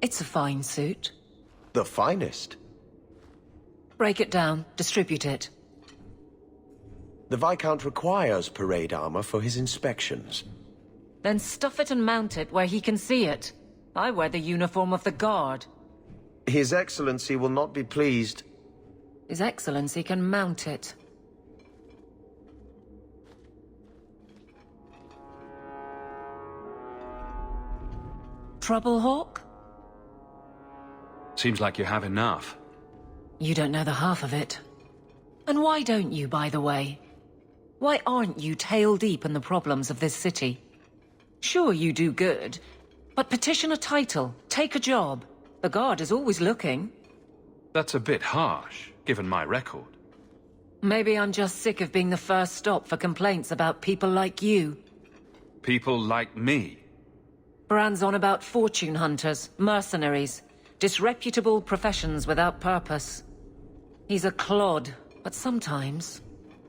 It's a fine suit. The finest. Break it down, distribute it. The Viscount requires parade armor for his inspections. Then stuff it and mount it where he can see it. I wear the uniform of the Guard. His Excellency will not be pleased. His Excellency can mount it. Trouble, Hawke? Seems like you have enough. You don't know the half of it. And why don't you, by the way? Why aren't you tail deep in the problems of this city? Sure, you do good, but petition a title, take a job. The Guard is always looking. That's a bit harsh, given my record. Maybe I'm just sick of being the first stop for complaints about people like you. People like me. Brand's on about fortune hunters, mercenaries, disreputable professions without purpose. He's a clod, but sometimes...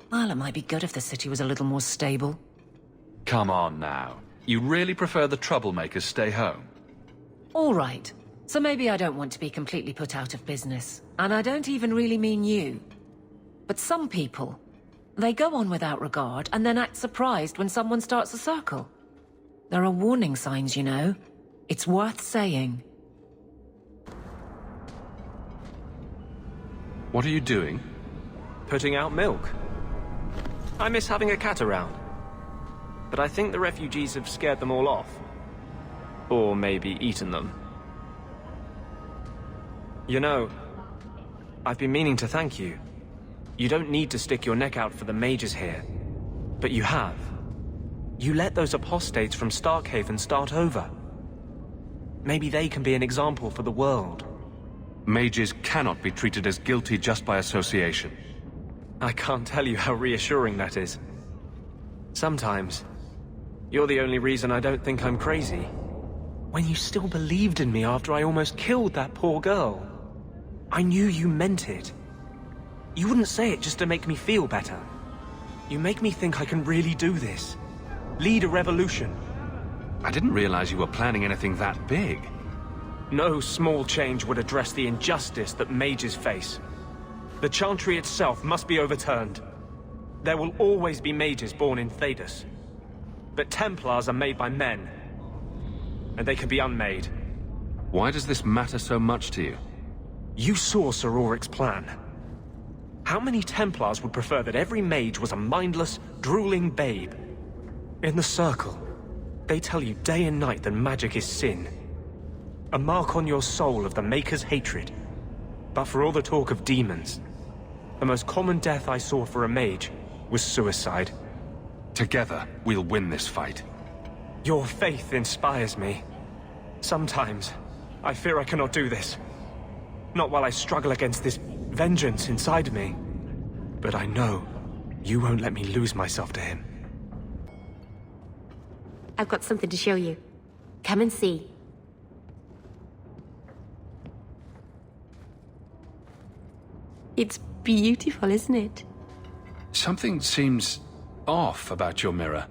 well, it might be good if the city was a little more stable. Come on now. You really prefer the troublemakers stay home? All right. So maybe I don't want to be completely put out of business. And I don't even really mean you. But some people, they go on without regard and then act surprised when someone starts a circle. There are warning signs, you know. It's worth saying. What are you doing? Putting out milk. I miss having a cat around. But I think the refugees have scared them all off. Or maybe eaten them. You know, I've been meaning to thank you. You don't need to stick your neck out for the mages here. But you have. You let those apostates from Starkhaven start over. Maybe they can be an example for the world. Mages cannot be treated as guilty just by association. I can't tell you how reassuring that is. Sometimes, you're the only reason I don't think I'm crazy. When you still believed in me after I almost killed that poor girl. I knew you meant it. You wouldn't say it just to make me feel better. You make me think I can really do this. Lead a revolution. I didn't realize you were planning anything that big. No small change would address the injustice that mages face. The Chantry itself must be overturned. There will always be mages born in Thedas. But Templars are made by men. And they can be unmade. Why does this matter so much to you? You saw Sir Auric's plan. How many Templars would prefer that every mage was a mindless, drooling babe? In the Circle, they tell you day and night that magic is sin. A mark on your soul of the Maker's hatred. But for all the talk of demons, the most common death I saw for a mage was suicide. Together, we'll win this fight. Your faith inspires me. Sometimes, I fear I cannot do this. Not while I struggle against this vengeance inside me. But I know you won't let me lose myself to him. I've got something to show you. Come and see. It's beautiful, isn't it? Something seems off about your mirror.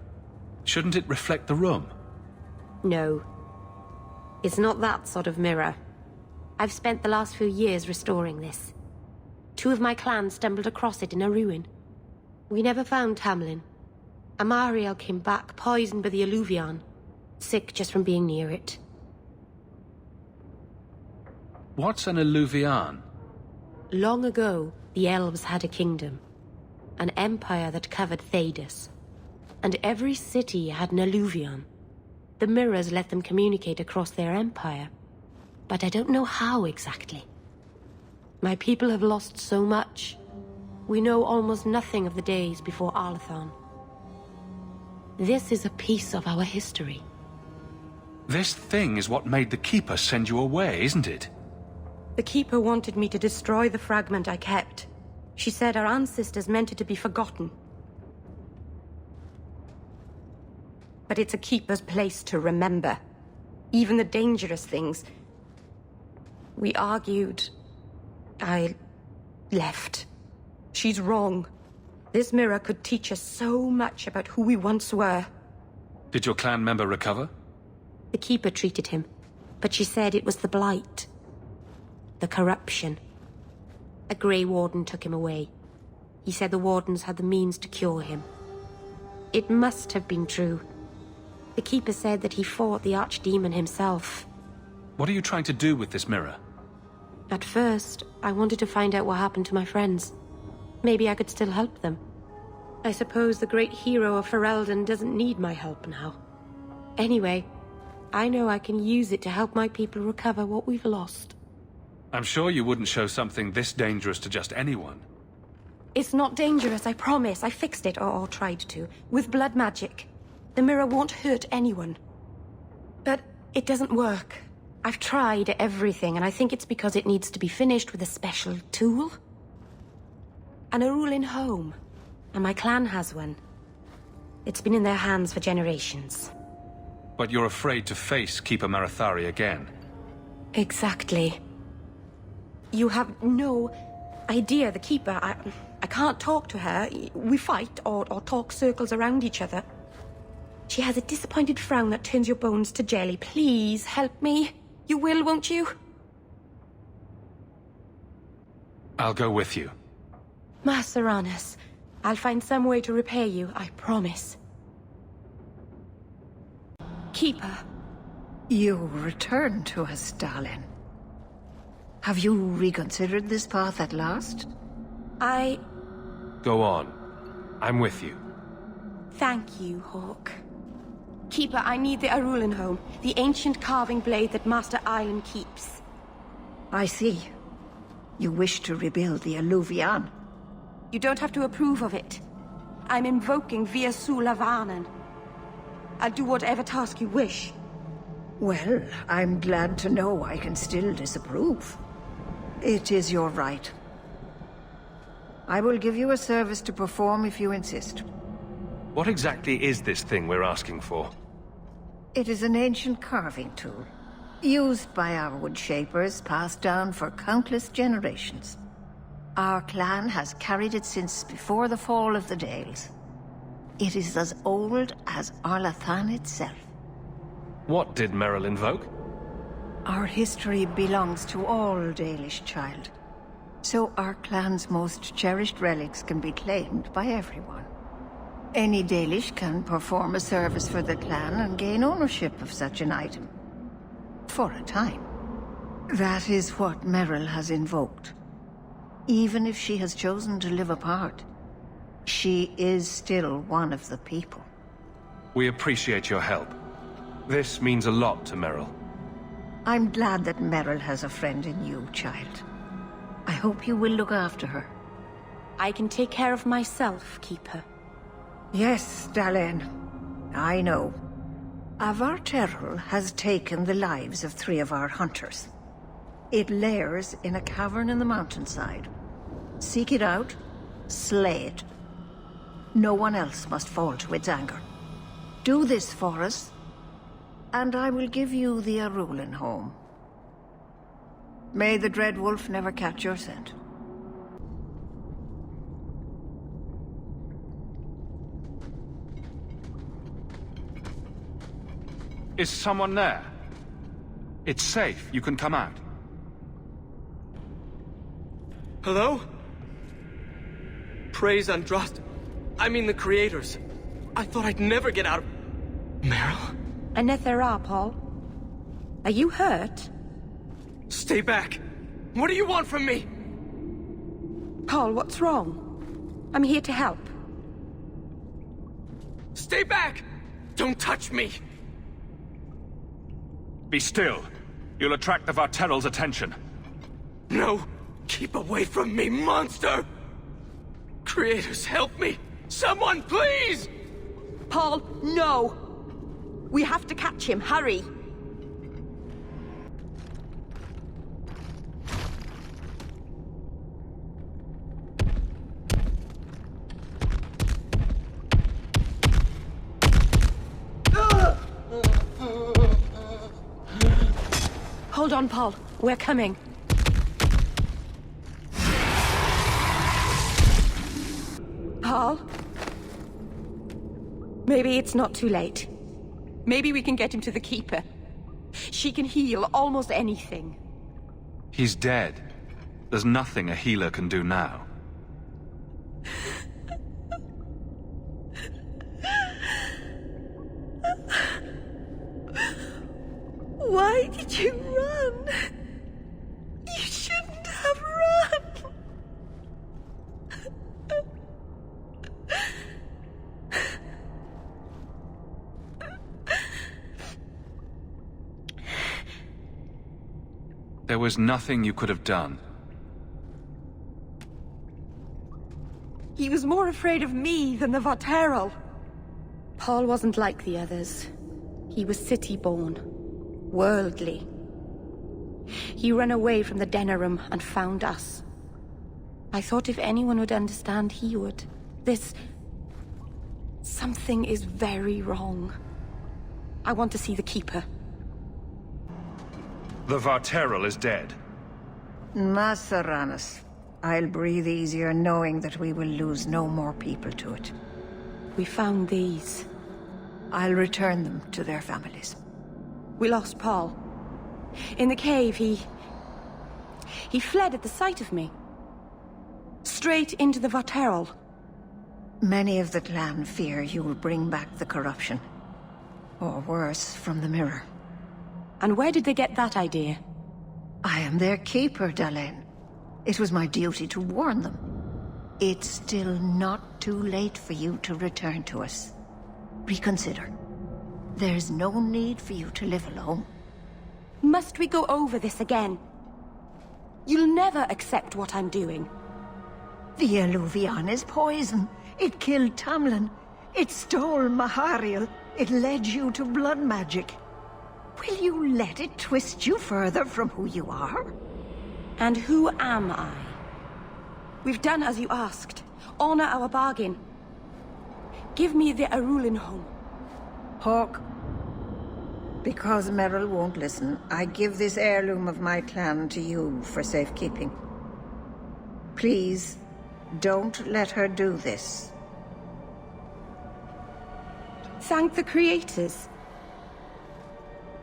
Shouldn't it reflect the room? No. It's not that sort of mirror. I've spent the last few years restoring this. 2 of my clan stumbled across it in a ruin. We never found Tamlin. Amariel came back poisoned by the Alluvion, sick just from being near it. What's an Alluvion? Long ago, the elves had a kingdom. An empire that covered Thedas. And every city had an Alluvion. The mirrors let them communicate across their empire. But I don't know how exactly. My people have lost so much. We know almost nothing of the days before Arlathon. This is a piece of our history. This thing is what made the Keeper send you away, isn't it? The Keeper wanted me to destroy the fragment I kept. She said our ancestors meant it to be forgotten. But it's a Keeper's place to remember. Even the dangerous things. We argued. I left. She's wrong. This mirror could teach us so much about who we once were. Did your clan member recover? The Keeper treated him. but she said it was the Blight. The corruption. A Grey Warden took him away. He said the Wardens had the means to cure him. It must have been true. The Keeper said that he fought the Archdemon himself. What are you trying to do with this mirror? At first, I wanted to find out what happened to my friends. Maybe I could still help them. I suppose the great hero of Ferelden doesn't need my help now. Anyway, I know I can use it to help my people recover what we've lost. I'm sure you wouldn't show something this dangerous to just anyone. It's not dangerous, I promise. I fixed it, or tried to, with blood magic. The mirror won't hurt anyone. But it doesn't work. I've tried everything, and I think it's because it needs to be finished with a special tool. And a rule in home. And my clan has one. It's been in their hands for generations. But you're afraid to face Keeper Marathari again. Exactly. You have no idea, the Keeper. I can't talk to her. We fight or talk circles around each other. She has a disappointed frown that turns your bones to jelly. Please, help me. You will, won't you? I'll go with you. Master Uranus, I'll find some way to repay you, I promise. Keeper. You return to us, darling. Have you reconsidered this path at last? Go on. I'm with you. Thank you, Hawke. Keeper, I need the Arulinholm, the ancient carving blade that Master Island keeps. I see. You wish to rebuild the Alluvian. You don't have to approve of it. I'm invoking Via Sulavanen. I'll do whatever task you wish. Well, I'm glad to know I can still disapprove. It is your right. I will give you a service to perform if you insist. What exactly is this thing we're asking for? It is an ancient carving tool, used by our wood shapers, passed down for countless generations. Our clan has carried it since before the fall of the Dales. It is as old as Arlathan itself. What did Merrill invoke? Our history belongs to all Dalish, child. So our clan's most cherished relics can be claimed by everyone. Any Dalish can perform a service for the clan and gain ownership of such an item. For a time. That is what Merrill has invoked. Even if she has chosen to live apart, she is still one of the people. We appreciate your help. This means a lot to Merrill. I'm glad that Merrill has a friend in you, child. I hope you will look after her. I can take care of myself, Keeper. Yes, Dalen. I know. Avar Terrell has taken the lives of 3 of our hunters. It lairs in a cavern in the mountainside. Seek it out, slay it. No one else must fall to its anger. Do this for us, and I will give you the Arulinholm. May the Dread Wolf never catch your scent. Is someone there? It's safe. You can come out. Hello? Praise Andraste. I mean the creators. I thought I'd never get out of... Meryl? Anethera, Paul. Are you hurt? Stay back. What do you want from me? Paul, what's wrong? I'm here to help. Stay back! Don't touch me! Be still. You'll attract the Varterral's attention. No! Keep away from me, monster! Creators, help me! Someone, please! Paul, no! We have to catch him, hurry! Hold on, Paul. We're coming. Paul? Maybe it's not too late. Maybe we can get him to the Keeper. She can heal almost anything. He's dead. There's nothing a healer can do now. Why did you run? You shouldn't have run. There was nothing you could have done. He was more afraid of me than the Varteral. Paul wasn't like the others. He was city-born, worldly. He ran away from the Denerim and found us. I thought if anyone would understand, he would. Something is very wrong. I want to see the Keeper. The Varteral is dead. Masseranus. I'll breathe easier knowing that we will lose no more people to it. We found these. I'll return them to their families. We lost Paul. In the cave, he fled at the sight of me. Straight into the Varteral. Many of the clan fear you will bring back the corruption. Or worse, from the mirror. And where did they get that idea? I am their keeper, Dalain. It was my duty to warn them. It's still not too late for you to return to us. Reconsider. There's no need for you to live alone. Must we go over this again? You'll never accept what I'm doing. The Eluvian is poison. It killed Tamlin. It stole Mahariel. It led you to blood magic. Will you let it twist you further from who you are? And who am I? We've done as you asked. Honor our bargain. Give me the Arulin home. Hawke. Because Merrill won't listen, I give this heirloom of my clan to you for safekeeping. Please, don't let her do this. Thank the creators.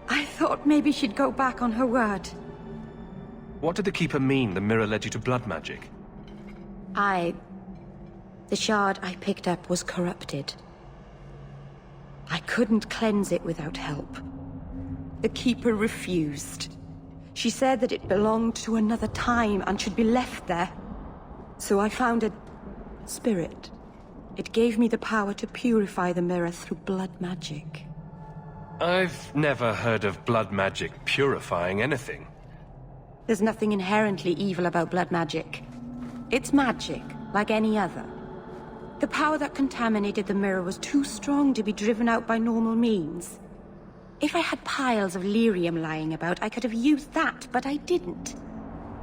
I thought maybe she'd go back on her word. What did the Keeper mean the mirror led you to blood magic? The shard I picked up was corrupted. I couldn't cleanse it without help. The Keeper refused. She said that it belonged to another time and should be left there. So I found a spirit. It gave me the power to purify the mirror through blood magic. I've never heard of blood magic purifying anything. There's nothing inherently evil about blood magic. It's magic, like any other. The power that contaminated the mirror was too strong to be driven out by normal means. If I had piles of lyrium lying about, I could have used that, but I didn't.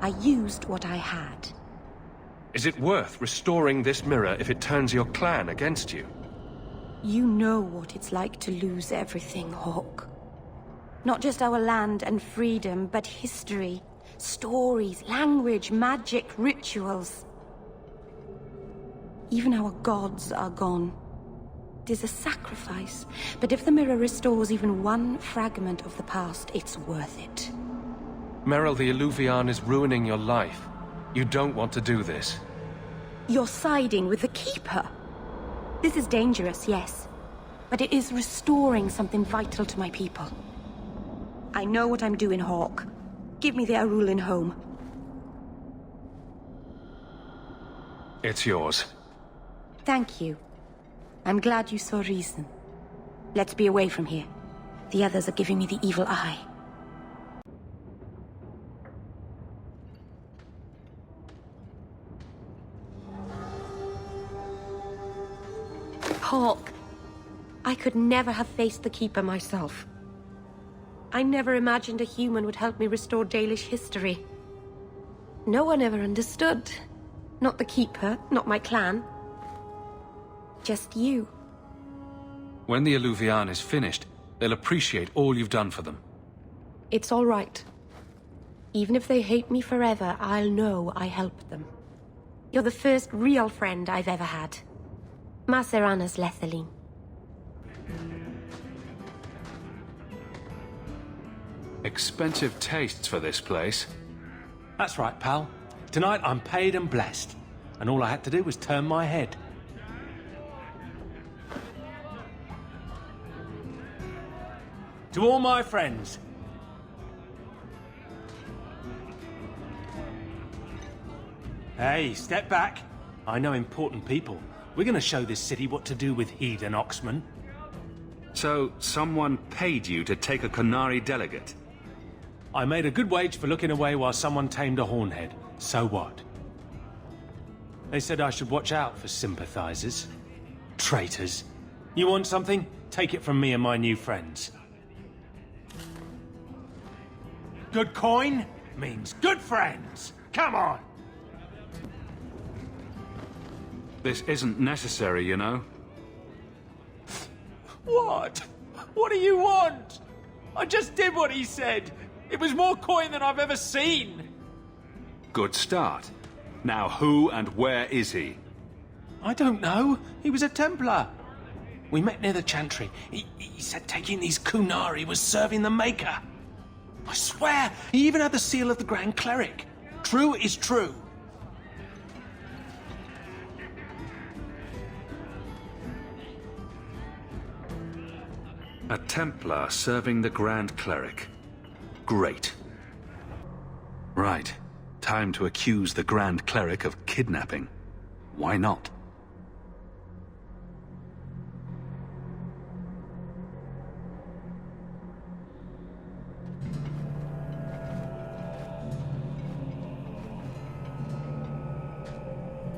I used what I had. Is it worth restoring this mirror if it turns your clan against you? You know what it's like to lose everything, Hawke. Not just our land and freedom, but history, stories, language, magic, rituals. Even our gods are gone. It is a sacrifice, but if the mirror restores even one fragment of the past, it's worth it. Merrill, the Eluvian is ruining your life. You don't want to do this. You're siding with the Keeper. This is dangerous, yes, but it is restoring something vital to my people. I know what I'm doing, Hawke. Give me the Arulin home. It's yours. Thank you. I'm glad you saw reason. Let's be away from here. The others are giving me the evil eye. Hawke, I could never have faced the Keeper myself. I never imagined a human would help me restore Dalish history. No one ever understood. Not the Keeper, not my clan. Just you. When the Eluvian is finished, they'll appreciate all you've done for them. It's all right. Even if they hate me forever, I'll know I helped them. You're the first real friend I've ever had. Maseranas Lethaline. Expensive tastes for this place. That's right, pal. Tonight I'm paid and blessed, and all I had to do was turn my head. To all my friends. Hey, step back. I know important people. We're gonna show this city what to do with Heed and Oxman. So, someone paid you to take a Qunari delegate? I made a good wage for looking away while someone tamed a hornhead. So what? They said I should watch out for sympathizers. Traitors. You want something? Take it from me and my new friends. Good coin means good friends. Come on! This isn't necessary, you know. What? What do you want? I just did what he said. It was more coin than I've ever seen. Good start. Now who and where is he? I don't know. He was a Templar. We met near the Chantry. He said taking these Qunari was serving the Maker. I swear, he even had the seal of the Grand Cleric. True is true. A Templar serving the Grand Cleric. Great. Right. Time to accuse the Grand Cleric of kidnapping. Why not?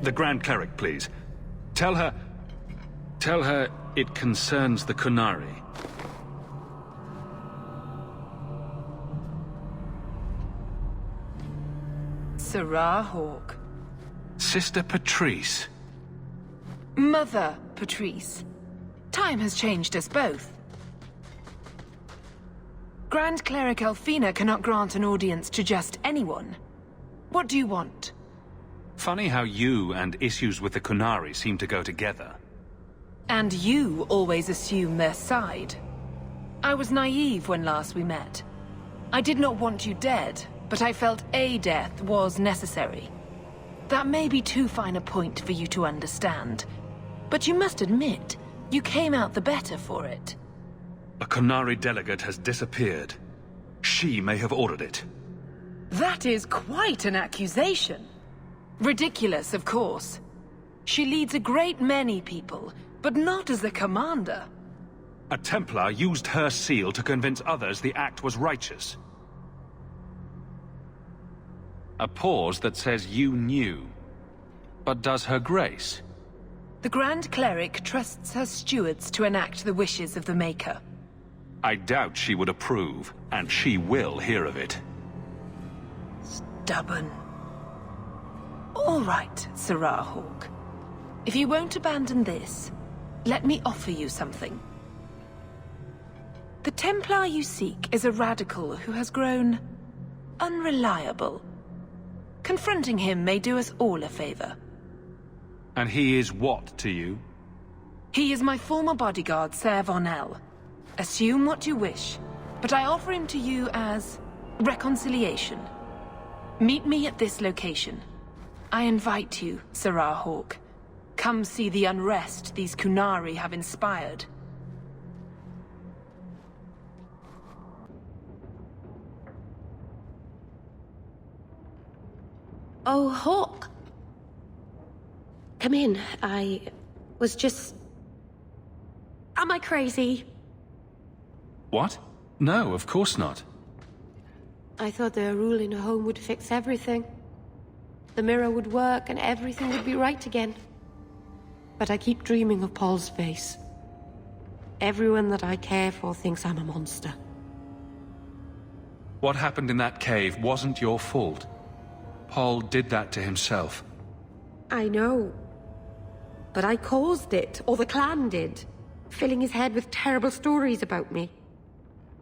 The Grand Cleric, please. Tell her it concerns the Qunari. Sarah Hawke. Sister Patrice. Mother Patrice. Time has changed us both. Grand Cleric Elfina cannot grant an audience to just anyone. What do you want? Funny how you and issues with the Qunari seem to go together. And you always assume their side. I was naive when last we met. I did not want you dead, but I felt a death was necessary. That may be too fine a point for you to understand, but you must admit, you came out the better for it. A Qunari delegate has disappeared. She may have ordered it. That is quite an accusation. Ridiculous, of course. She leads a great many people, but not as the commander. A Templar used her seal to convince others the act was righteous. A pause that says you knew. But does her grace? The Grand Cleric trusts her stewards to enact the wishes of the Maker. I doubt she would approve, and she will hear of it. Stubborn. All right, Sarah Hawke. If you won't abandon this, let me offer you something. The Templar you seek is a radical who has grown unreliable. Confronting him may do us all a favor. And he is what to you? He is my former bodyguard, Ser Von El. Assume what you wish, but I offer him to you as reconciliation. Meet me at this location. I invite you, Sarah Hawke. Come see the unrest these Qunari have inspired. Oh, Hawke. Come in. I was just... Am I crazy? What? No, of course not. I thought the rule in a home would fix everything. The mirror would work and everything would be right again. But I keep dreaming of Paul's face. Everyone that I care for thinks I'm a monster. What happened in that cave wasn't your fault. Paul did that to himself. I know. But I caused it, or the clan did, filling his head with terrible stories about me.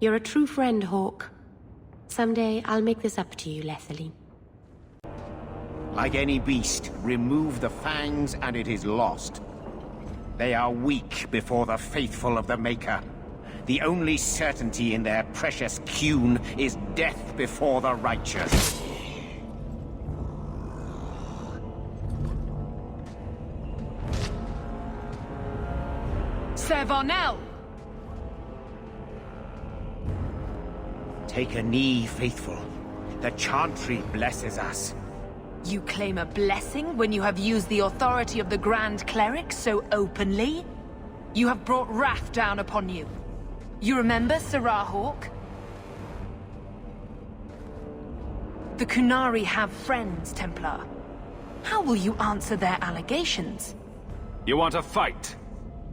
You're a true friend, Hawke. Someday I'll make this up to you, Lothering. Like any beast, remove the fangs and it is lost. They are weak before the faithful of the Maker. The only certainty in their precious Qun is death before the righteous. Sir Varnell! Take a knee, faithful. The Chantry blesses us. You claim a blessing when you have used the authority of the Grand Cleric so openly? You have brought wrath down upon you. You remember Sirrah Hawke? The Qunari have friends, Templar. How will you answer their allegations? You want a fight?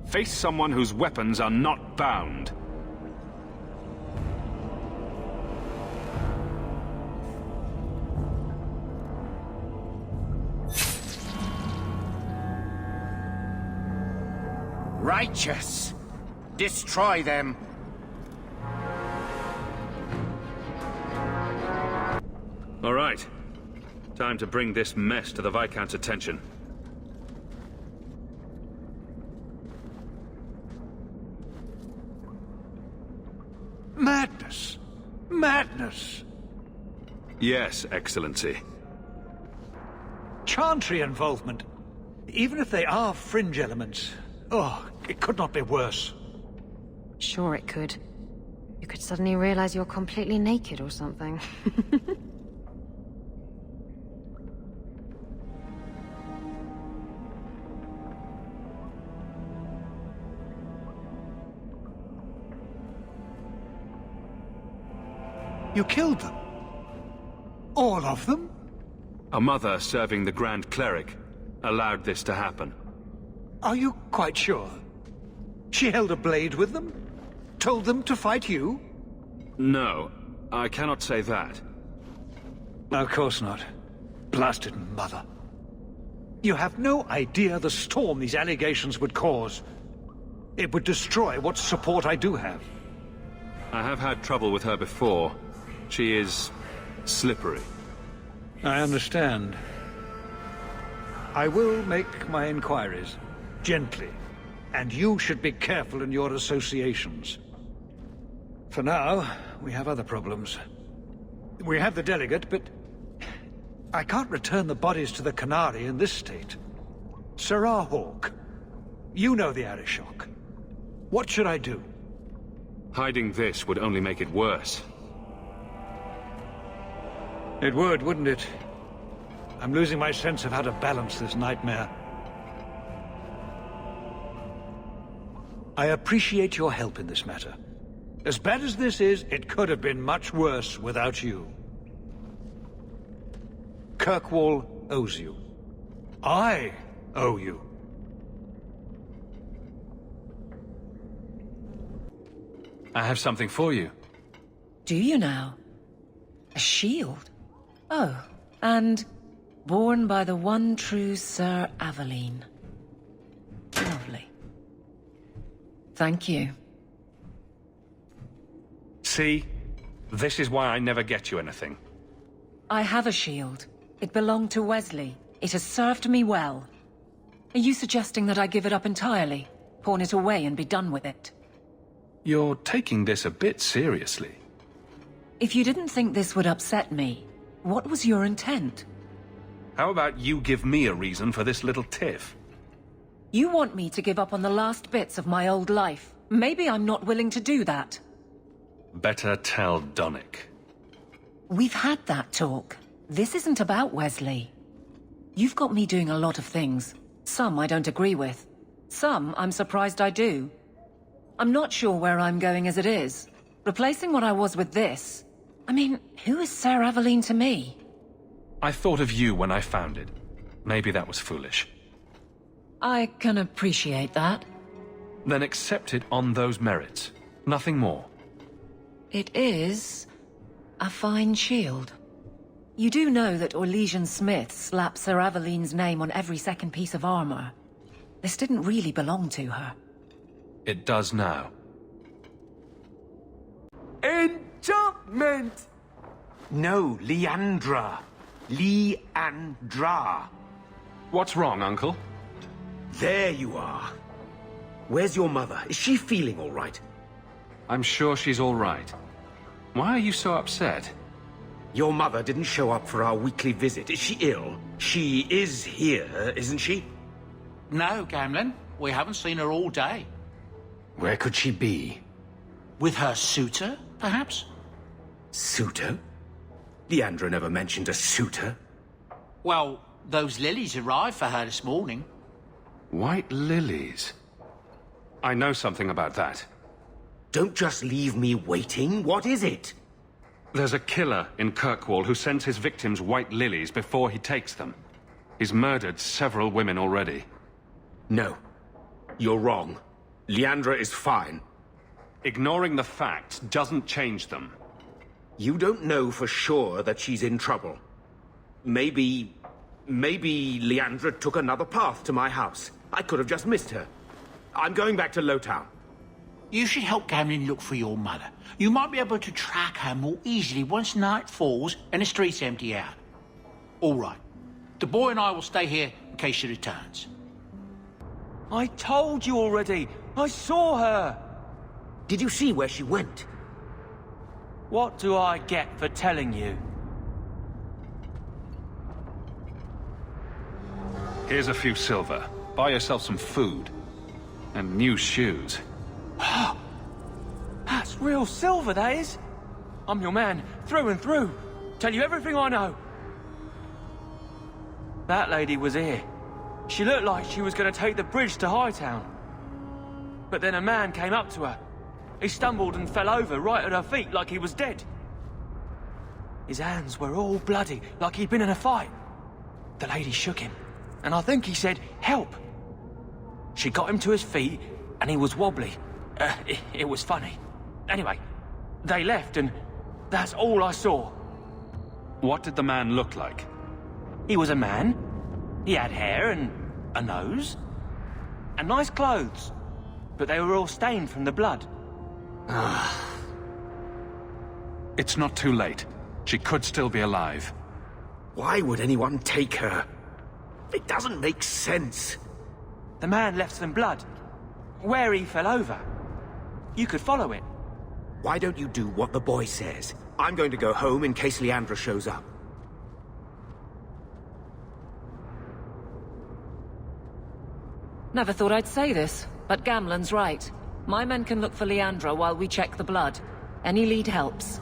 Face someone whose weapons are not bound. Righteous! Destroy them! All right. Time to bring this mess to the Viscount's attention. Madness! Madness! Yes, Excellency. Chantry involvement. Even if they are fringe elements. Oh, it could not be worse. Sure it could. You could suddenly realize you're completely naked or something. You killed them? All of them? A mother serving the Grand Cleric allowed this to happen. Are you quite sure? She held a blade with them? Told them to fight you? No, I cannot say that. Of course not. Blasted mother. You have no idea the storm these allegations would cause. It would destroy what support I do have. I have had trouble with her before. She is slippery. I understand. I will make my inquiries. Gently. And you should be careful in your associations. For now, we have other problems. We have the delegate, but I can't return the bodies to the Qunari in this state. Sirrah Hawke, you know the Arishok. What should I do? Hiding this would only make it worse. It would, wouldn't it? I'm losing my sense of how to balance this nightmare. I appreciate your help in this matter. As bad as this is, it could have been much worse without you. Kirkwall owes you. I owe you. I have something for you. Do you now? A shield? Oh, and born by the one true Sir Aveline. Lovely. Thank you. See? This is why I never get you anything. I have a shield. It belonged to Wesley. It has served me well. Are you suggesting that I give it up entirely? Pawn it away and be done with it? You're taking this a bit seriously. If you didn't think this would upset me, what was your intent? How about you give me a reason for this little tiff? You want me to give up on the last bits of my old life. Maybe I'm not willing to do that. Better tell Donnic. We've had that talk. This isn't about Wesley. You've got me doing a lot of things. Some I don't agree with. Some I'm surprised I do. I'm not sure where I'm going as it is. Replacing what I was with this... I mean, who is Sir Aveline to me? I thought of you when I found it. Maybe that was foolish. I can appreciate that. Then accept it on those merits. Nothing more. It is... a fine shield. You do know that Orlesian Smith slapped Sir Aveline's name on every second piece of armor. This didn't really belong to her. It does now. Enchantment! No, Leandra. Leandra. What's wrong, Uncle? There you are. Where's your mother? Is she feeling all right? I'm sure she's all right. Why are you so upset? Your mother didn't show up for our weekly visit. Is she ill? She is here, isn't she? No, Gamlin. We haven't seen her all day. Where could she be? With her suitor, perhaps? Suitor? Leandra never mentioned a suitor. Well, those lilies arrived for her this morning. White lilies? I know something about that. Don't just leave me waiting. What is it? There's a killer in Kirkwall who sends his victims white lilies before he takes them. He's murdered several women already. No. You're wrong. Leandra is fine. Ignoring the facts doesn't change them. You don't know for sure that she's in trouble. Maybe Leandra took another path to my house. I could have just missed her. I'm going back to Lowtown. You should help Gamlin look for your mother. You might be able to track her more easily once night falls and the streets empty out. All right. The boy and I will stay here in case she returns. I told you already! I saw her! Did you see where she went? What do I get for telling you? Here's a few silver. Buy yourself some food. And new shoes. That's real silver, that is. I'm your man, through and through. Tell you everything I know. That lady was here. She looked like she was going to take the bridge to Hightown. But then a man came up to her. He stumbled and fell over right at her feet like he was dead. His hands were all bloody, like he'd been in a fight. The lady shook him, and I think he said, "Help." She got him to his feet, and he was wobbly. It was funny. Anyway, they left, and that's all I saw. What did the man look like? He was a man. He had hair and a nose. And nice clothes. But they were all stained from the blood. It's not too late. She could still be alive. Why would anyone take her? It doesn't make sense. The man left some blood. Where he fell over. You could follow it. Why don't you do what the boy says? I'm going to go home in case Leandra shows up. Never thought I'd say this, but Gamlen's right. My men can look for Leandra while we check the blood. Any lead helps.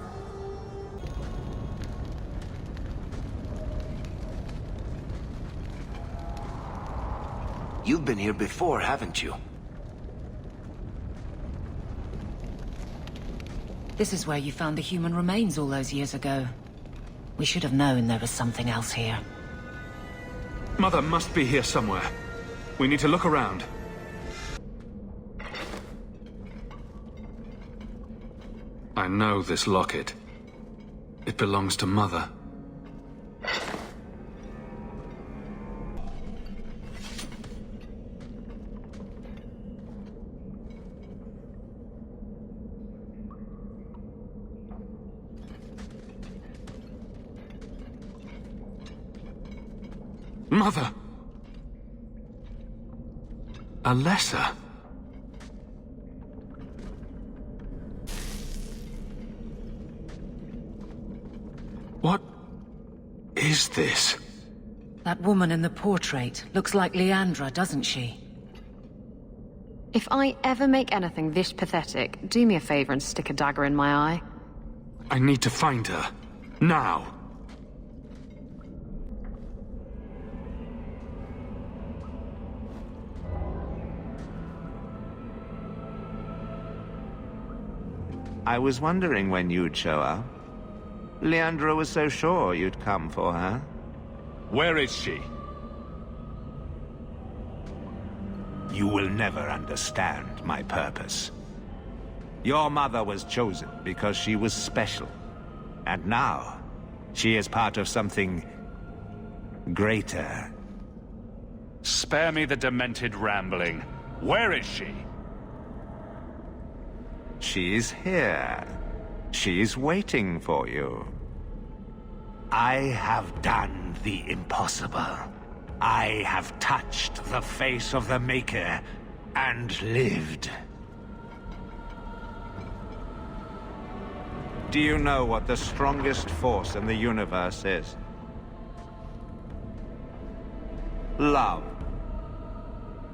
You've been here before, haven't you? This is where you found the human remains all those years ago. We should have known there was something else here. Mother must be here somewhere. We need to look around. I know this locket. It belongs to Mother. Mother! Alessa? What is this? That woman in the portrait looks like Leandra, doesn't she? If I ever make anything this pathetic, do me a favor and stick a dagger in my eye. I need to find her. Now! I was wondering when you'd show up. Leandra was so sure you'd come for her. Where is she? You will never understand my purpose. Your mother was chosen because she was special. And now, she is part of something greater. Spare me the demented rambling. Where is she? She's here. She's waiting for you. I have done the impossible. I have touched the face of the Maker and lived. Do you know what the strongest force in the universe is? Love.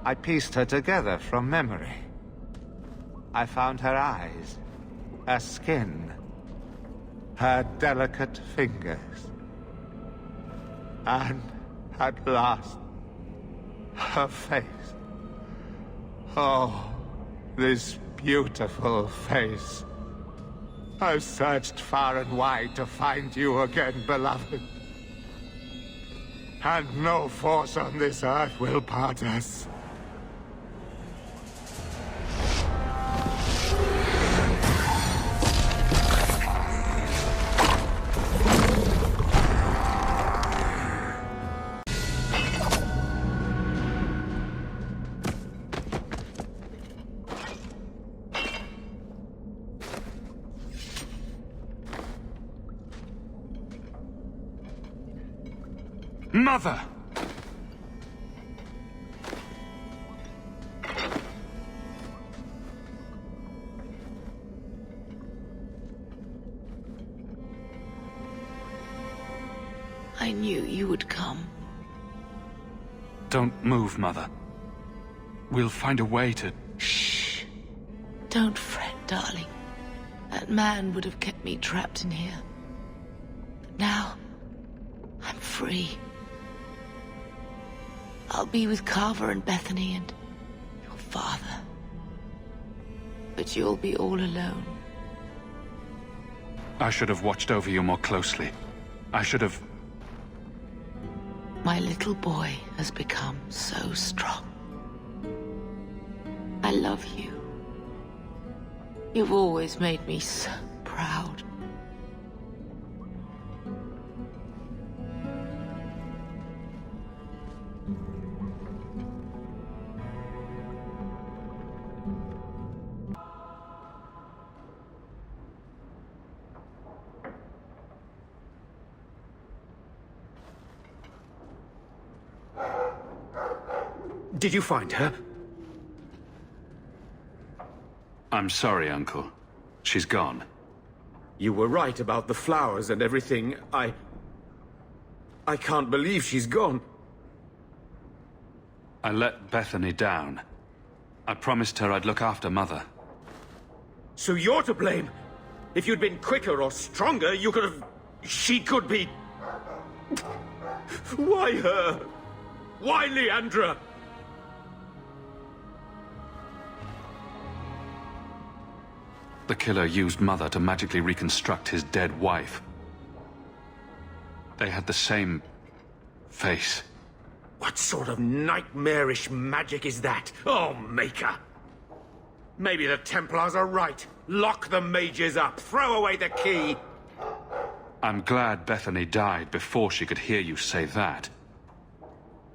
I pieced her together from memory. I found her eyes, her skin, her delicate fingers. And at last, her face. Oh, this beautiful face. I've searched far and wide to find you again, beloved. And no force on this earth will part us. Mother! I knew you would come. Don't move, Mother. We'll find a way to... Shh. Don't fret, darling. That man would have kept me trapped in here. But now, I'm free. I'll be with Carver and Bethany and your father. But you'll be all alone. I should have watched over you more closely. I should have... My little boy has become so strong. I love you. You've always made me so proud. Did you find her? I'm sorry, Uncle. She's gone. You were right about the flowers and everything. I can't believe she's gone. I let Bethany down. I promised her I'd look after Mother. So you're to blame. If you'd been quicker or stronger, you could have... She could be... Why her? Why Leandra? The killer used Mother to magically reconstruct his dead wife. They had the same... face. What sort of nightmarish magic is that? Oh, Maker! Maybe the Templars are right. Lock the mages up. Throw away the key. I'm glad Bethany died before she could hear you say that.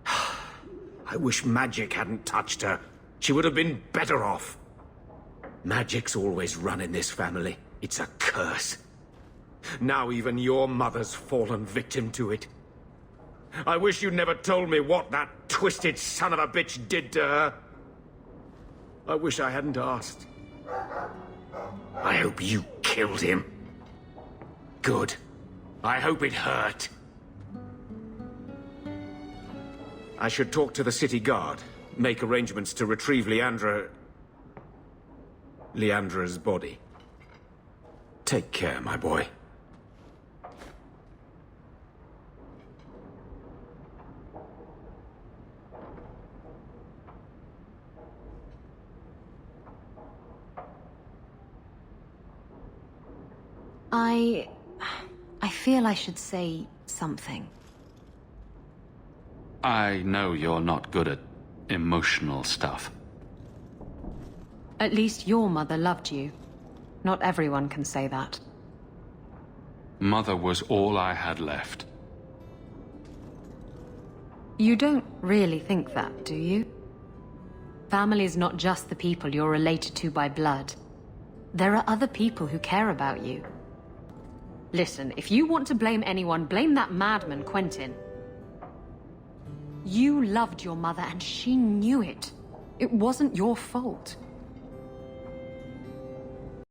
I wish magic hadn't touched her. She would have been better off. Magic's always run in this family. It's a curse. Now even your mother's fallen victim to it. I wish you never told me what that twisted son of a bitch did to her. I wish I hadn't asked. I hope you killed him. Good. I hope it hurt. I should talk to the city guard. Make arrangements to retrieve Leandra's body. Take care, my boy. I feel I should say something. I know you're not good at emotional stuff. At least your mother loved you. Not everyone can say that. Mother was all I had left. You don't really think that, do you? Family's not just the people you're related to by blood. There are other people who care about you. Listen, if you want to blame anyone, blame that madman, Quentin. You loved your mother and she knew it. It wasn't your fault.